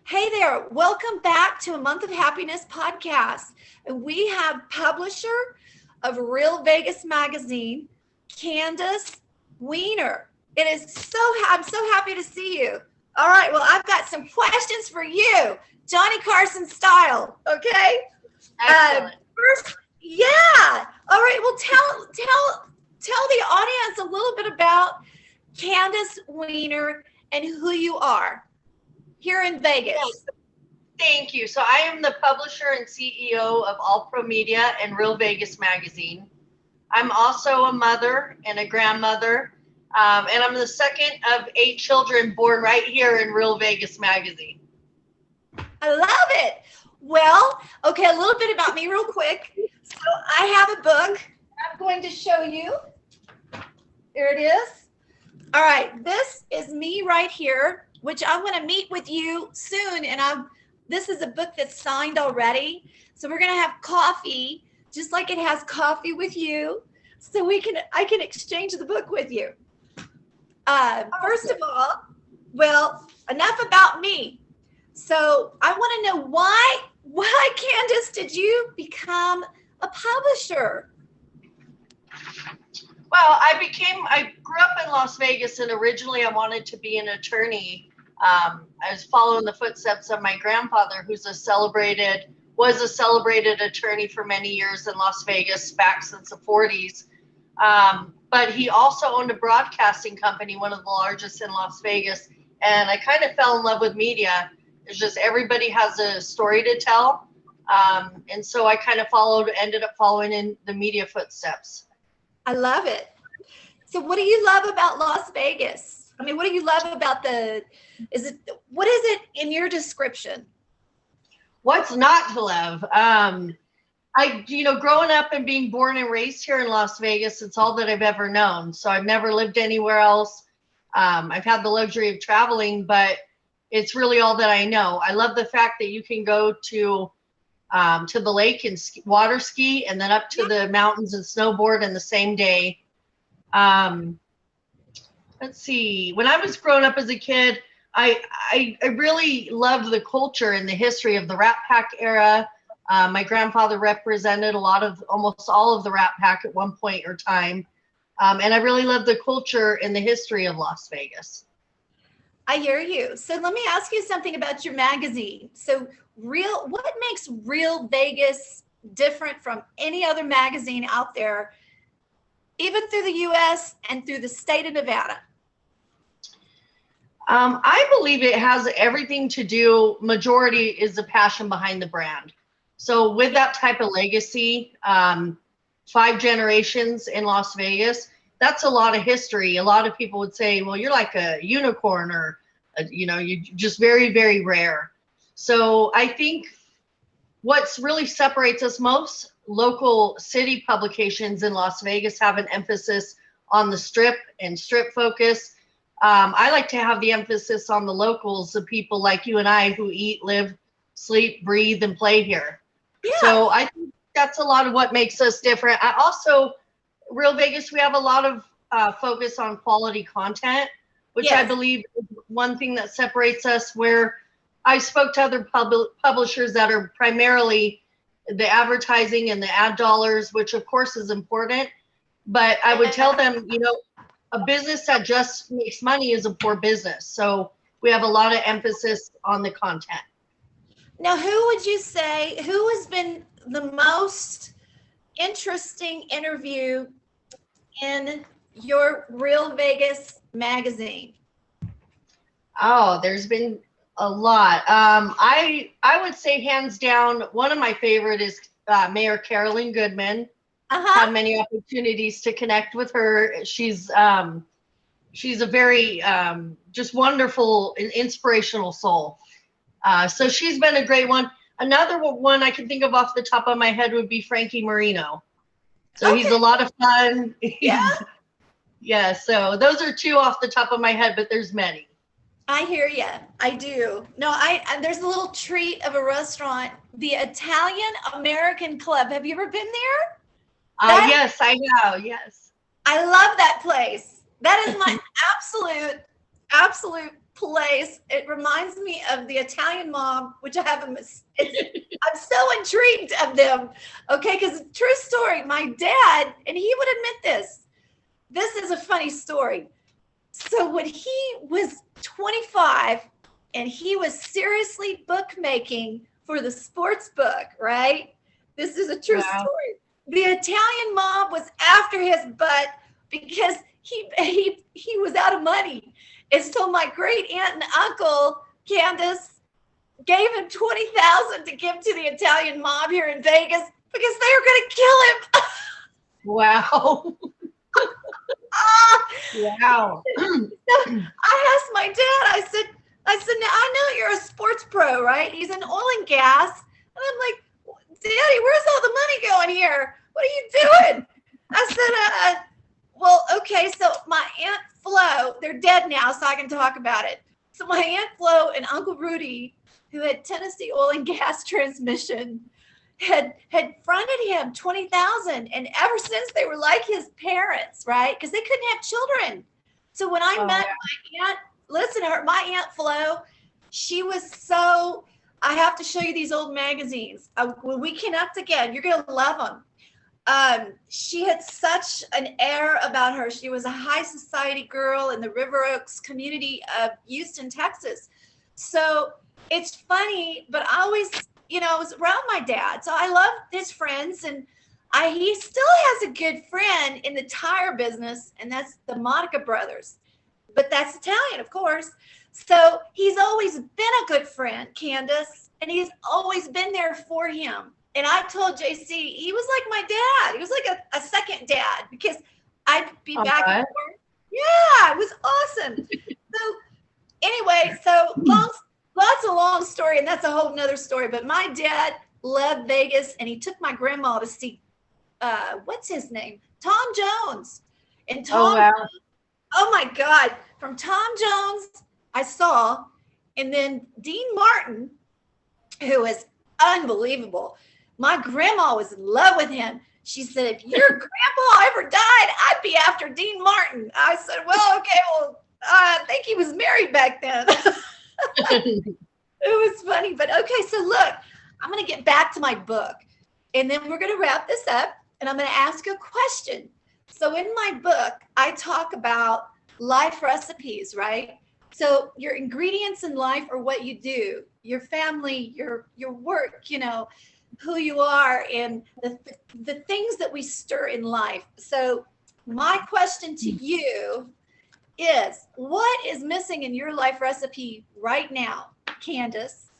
Hey there, welcome back to a Month of Happiness podcast. And we have publisher of Real Vegas magazine, Candice Wiener. I'm so happy to see you. All right, well, I've got some questions for you, Johnny Carson style, okay? Excellent. First, yeah. All right, well, tell the audience a little bit about Candice Wiener and who you are here in Vegas. Yes, thank you. So I am the publisher and CEO of All Pro Media and Real Vegas magazine. I'm also a mother and a grandmother, and I'm the second of 8 children born right here in Real Vegas magazine. I love it. Well, okay, a little bit about me real quick. So I have a book I'm going to show you. Here it is. All right, this is me right here, which I want to meet with you soon. And this is a book that's signed already. So we're going to have coffee, just like it has coffee with you. So I can exchange the book with you. First of all, well, enough about me. So I want to know why, Candice, did you become a publisher? Well, I grew up in Las Vegas, and originally I wanted to be an attorney. I was following the footsteps of my grandfather, was a celebrated attorney for many years in Las Vegas, back since the 40s. But he also owned a broadcasting company, one of the largest in Las Vegas. And I kind of fell in love with media. It's just everybody has a story to tell. And so I kind of ended up following in the media footsteps. I love it. So what do you love about Las Vegas? I mean, what do you love about what is it in your description? What's not to love? Growing up and being born and raised here in Las Vegas, it's all that I've ever known. So I've never lived anywhere else. I've had the luxury of traveling, but it's really all that I know. I love the fact that you can go to the lake and water ski, and then up to the mountains and snowboard in the same day. Let's see. When I was growing up as a kid, I really loved the culture and the history of the Rat Pack era. My grandfather represented almost all of the Rat Pack at one point or time. And I really love the culture and the history of Las Vegas. I hear you. So let me ask you something about your magazine. So what makes Real Vegas different from any other magazine out there, even through the US and through the state of Nevada? I believe it has everything to do, majority is the passion behind the brand. So with that type of legacy, 5 generations in Las Vegas, that's a lot of history. A lot of people would say, well, you're like a unicorn, or, you're just very, very rare. So I think what's really separates us most, local city publications in Las Vegas have an emphasis on the strip and strip focus. I like to have the emphasis on the locals, the people like you and I who eat, live, sleep, breathe, and play here. Yeah. So I think that's a lot of what makes us different. Real Vegas, we have a lot of focus on quality content, which I believe is one thing that separates us, where I spoke to other publishers that are primarily the advertising and the ad dollars, which of course is important. But I would tell them, a business that just makes money is a poor business. So we have a lot of emphasis on the content. Now, who would you say, who has been the most interesting interview in your Real Vegas magazine? Oh, there's been a lot. I would say hands down, one of my favorite is Mayor Carolyn Goodman. Had many opportunities to connect with her. She's a very just wonderful and inspirational soul. So she's been a great one. Another one I can think of off the top of my head would be Frankie Marino. So he's a lot of fun. Yeah. So those are 2 off the top of my head, but there's many. I hear you. I do. No, there's a little treat of a restaurant, the Italian American Club. Have you ever been there? Yes, I have. Yes. I love that place. That is my absolute absolute place. It reminds me of the Italian Mob, which I have I'm so intrigued of them. Okay, because true story, my dad, and he would admit this. This is a funny story. So when he was 25 and he was seriously bookmaking for the sports book, right? This is a true story. The Italian Mob was after his butt because he was out of money. And so my great aunt and uncle, Candice, gave him $20,000 to give to the Italian Mob here in Vegas because they were going to kill him. Wow. Wow. So I asked my dad, I said, now I know you're a sports pro, right? He's in oil and gas. And I'm like, Daddy, where's all the money going here? What are you doing? I said, well, okay, so my Aunt Flo, they're dead now, so I can talk about it. So my Aunt Flo and Uncle Rudy, who had Tennessee Oil and Gas Transmission, had fronted him $20,000, and ever since they were like his parents, right? Because they couldn't have children. So when I met my aunt, listen to her, my Aunt Flo, she was so. I have to show you these old magazines. When we connect again, you're gonna love them. She had such an air about her. She was a high society girl in the River Oaks community of Houston, Texas. So it's funny, but I always, I was around my dad. So I love his friends, and he still has a good friend in the tire business, and that's the Monica brothers. But that's Italian, of course. So he's always been a good friend, Candice, and he's always been there for him. And I told JC, he was like my dad. He was like a second dad because I'd be back and forth. Yeah, it was awesome. So anyway, lots of long story, and that's a whole nother story. But my dad loved Vegas, and he took my grandma to see, what's his name? Tom Jones. And Tom, oh my God, from Tom Jones, I saw, and then Dean Martin, who is unbelievable. My grandma was in love with him. She said, if your grandpa ever died, I'd be after Dean Martin. I said, well, okay, I think he was married back then. It was funny, but okay, so look, I'm going to get back to my book, and then we're going to wrap this up, and I'm going to ask you a question. So in my book, I talk about life recipes, right? So your ingredients in life are what you do, your family, your work, who you are, and the things that we stir in life. So my question to you is, what is missing in your life recipe right now, Candice?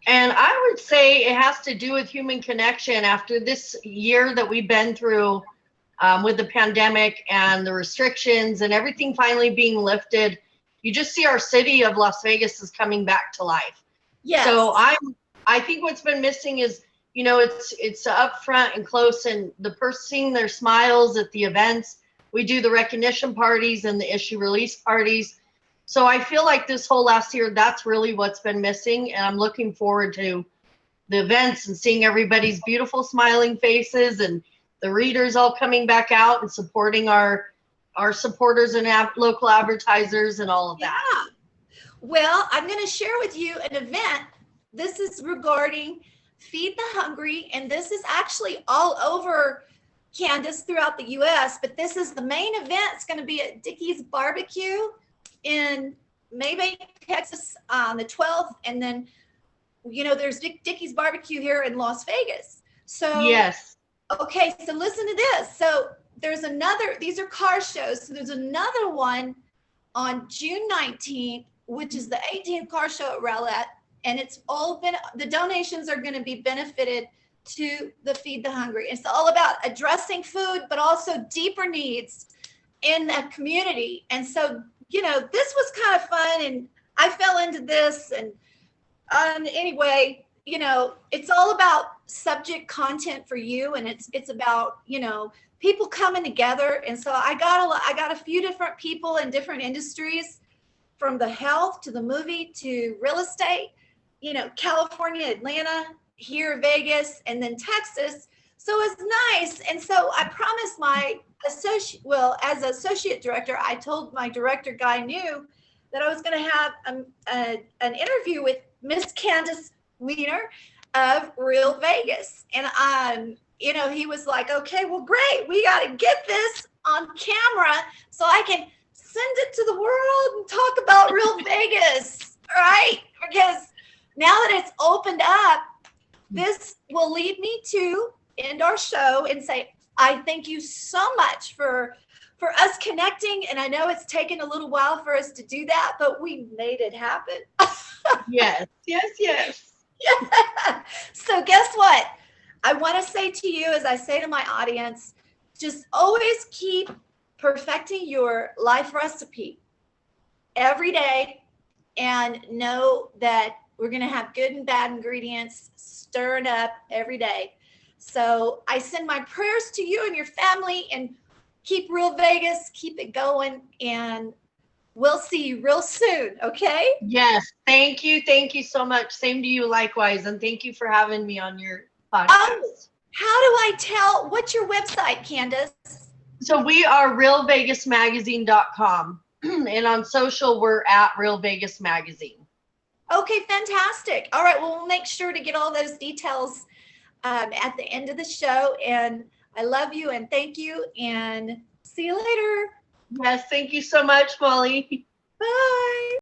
And I would say it has to do with human connection. After this year that we've been through with the pandemic and the restrictions and everything finally being lifted, you just see our city of Las Vegas is coming back to life. Yes. So I think what's been missing is, it's up front and close, and the person seeing their smiles at the events. We do the recognition parties and the issue release parties. So I feel like this whole last year, that's really what's been missing. And I'm looking forward to the events and seeing everybody's beautiful smiling faces and the readers all coming back out and supporting our supporters and local advertisers and all of that. Yeah. Well, I'm going to share with you an event. This is regarding Feed the Hungry, and this is actually all over, Candice, throughout the U.S., but this is the main event. It's going to be at Dickey's Barbecue in Maybank, Texas on the 12th, and then, there's Dickey's Barbecue here in Las Vegas. So yes. Okay, so listen to this. So there's these are car shows. So there's another one on June 19th, which is the 18th car show at Rowlett. And it's all the donations are going to be benefited to the Feed the Hungry. It's all about addressing food, but also deeper needs in that community. And so, this was kind of fun, and I fell into this. And anyway, it's all about subject content for you, and it's about, people coming together. And so I got a few different people in different industries, from the health to the movie to real estate, California, Atlanta, here, Vegas, and then Texas. So it was nice. And so I promised my associate, well, as associate director, I told my director guy knew that I was going to have an interview with Miss Candice Wiener of Real Vegas. And, you know, he was like, okay, well, great. We got to get this on camera so I can send it to the world and talk about Real Vegas, right? Because now that it's opened up, this will lead me to end our show and say, I thank you so much for us connecting. And I know it's taken a little while for us to do that, but we made it happen. Yes. Yeah. So guess what? I want to say to you, as I say to my audience, just always keep perfecting your life recipe every day and know that we're going to have good and bad ingredients. Stir it up every day. So I send my prayers to you and your family, and keep Real Vegas, keep it going, and we'll see you real soon. Okay? Yes. Thank you. Thank you so much. Same to you likewise. And thank you for having me on your podcast. How do I tell? What's your website, Candice? So we are realvegasmagazine.com. And on social, we're at Real Vegas Magazine. Okay, fantastic. All right, well, we'll make sure to get all those details at the end of the show. And I love you and thank you, and see you later. Yes, thank you so much, Mollie. Bye.